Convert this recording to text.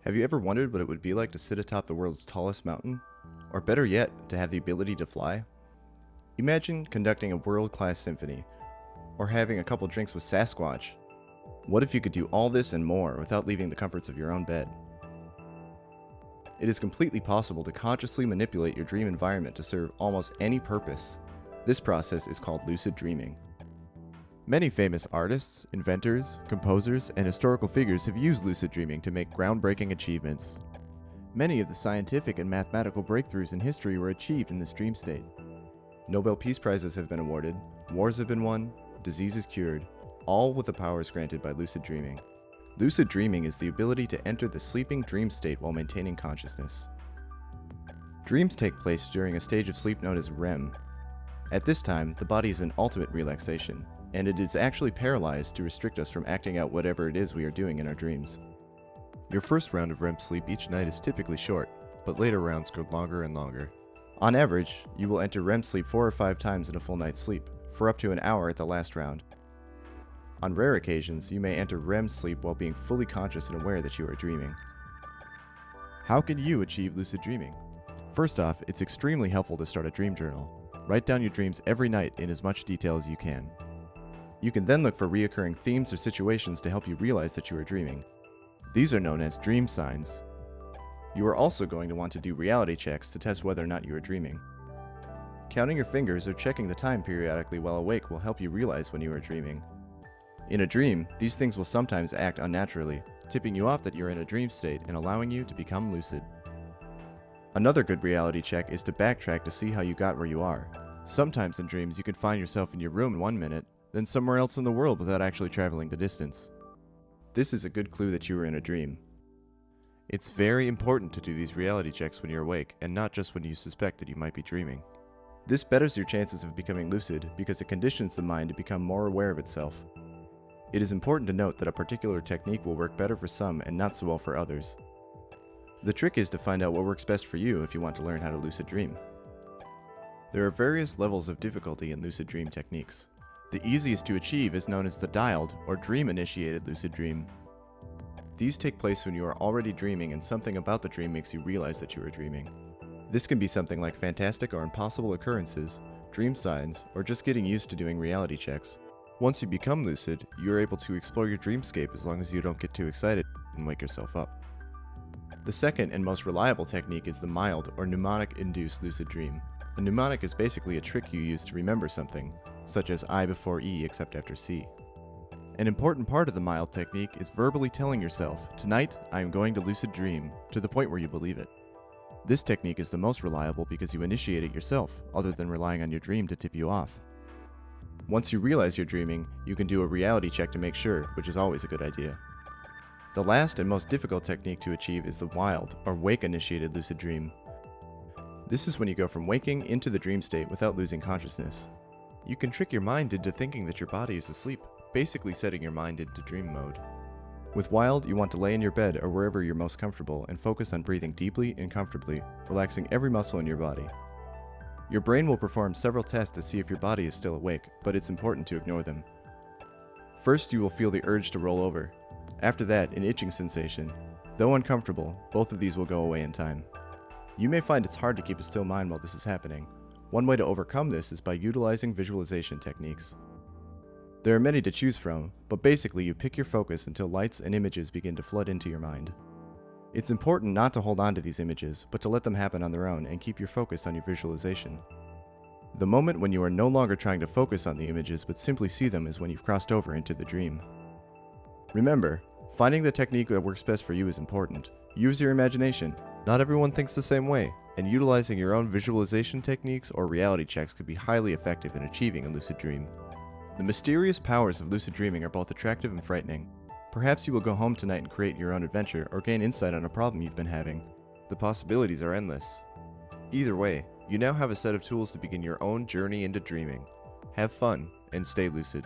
Have you ever wondered what it would be like to sit atop the world's tallest mountain? Or better yet, to have the ability to fly? Imagine conducting a world-class symphony, or having a couple drinks with Sasquatch. What if you could do all this and more without leaving the comforts of your own bed? It is completely possible to consciously manipulate your dream environment to serve almost any purpose. This process is called lucid dreaming. Many famous artists, inventors, composers, and historical figures have used lucid dreaming to make groundbreaking achievements. Many of the scientific and mathematical breakthroughs in history were achieved in this dream state. Nobel Peace Prizes have been awarded, wars have been won, diseases cured, all with the powers granted by lucid dreaming. Lucid dreaming is the ability to enter the sleeping dream state while maintaining consciousness. Dreams take place during a stage of sleep known as REM. At this time, the body is in ultimate relaxation, and it is actually paralyzed to restrict us from acting out whatever it is we are doing in our dreams. Your first round of REM sleep each night is typically short, but later rounds grow longer and longer. On average, you will enter REM sleep 4 or 5 times in a full night's sleep, for up to an hour at the last round. On rare occasions, you may enter REM sleep while being fully conscious and aware that you are dreaming. How can you achieve lucid dreaming? First off, it's extremely helpful to start a dream journal. Write down your dreams every night in as much detail as you can. You can then look for recurring themes or situations to help you realize that you are dreaming. These are known as dream signs. You are also going to want to do reality checks to test whether or not you are dreaming. Counting your fingers or checking the time periodically while awake will help you realize when you are dreaming. In a dream, these things will sometimes act unnaturally, tipping you off that you're in a dream state and allowing you to become lucid. Another good reality check is to backtrack to see how you got where you are. Sometimes in dreams you can find yourself in your room in 1 minute, then somewhere else in the world without actually traveling the distance. This is a good clue that you were in a dream. It's very important to do these reality checks when you're awake, and not just when you suspect that you might be dreaming. This betters your chances of becoming lucid because it conditions the mind to become more aware of itself. It is important to note that a particular technique will work better for some and not so well for others. The trick is to find out what works best for you if you want to learn how to lucid dream. There are various levels of difficulty in lucid dream techniques. The easiest to achieve is known as the dialed or dream-initiated lucid dream. These take place when you are already dreaming and something about the dream makes you realize that you are dreaming. This can be something like fantastic or impossible occurrences, dream signs, or just getting used to doing reality checks. Once you become lucid, you are able to explore your dreamscape as long as you don't get too excited and wake yourself up. The second and most reliable technique is the mild or mnemonic-induced lucid dream. A mnemonic is basically a trick you use to remember something, such as I before E except after C. An important part of the mild technique is verbally telling yourself, "Tonight, I am going to lucid dream," to the point where you believe it. This technique is the most reliable because you initiate it yourself, other than relying on your dream to tip you off. Once you realize you're dreaming, you can do a reality check to make sure, which is always a good idea. The last and most difficult technique to achieve is the wild, or wake-initiated lucid dream. This is when you go from waking into the dream state without losing consciousness. You can trick your mind into thinking that your body is asleep, basically setting your mind into dream mode. With wild, you want to lay in your bed or wherever you're most comfortable and focus on breathing deeply and comfortably, relaxing every muscle in your body. Your brain will perform several tests to see if your body is still awake, but it's important to ignore them. First, you will feel the urge to roll over. After that, an itching sensation. Though uncomfortable, both of these will go away in time. You may find it's hard to keep a still mind while this is happening. One way to overcome this is by utilizing visualization techniques. There are many to choose from, but basically you pick your focus until lights and images begin to flood into your mind. It's important not to hold on to these images, but to let them happen on their own and keep your focus on your visualization. The moment when you are no longer trying to focus on the images but simply see them is when you've crossed over into the dream. Remember, finding the technique that works best for you is important. Use your imagination. Not everyone thinks the same way, and utilizing your own visualization techniques or reality checks could be highly effective in achieving a lucid dream. The mysterious powers of lucid dreaming are both attractive and frightening. Perhaps you will go home tonight and create your own adventure or gain insight on a problem you've been having. The possibilities are endless. Either way, you now have a set of tools to begin your own journey into dreaming. Have fun and stay lucid.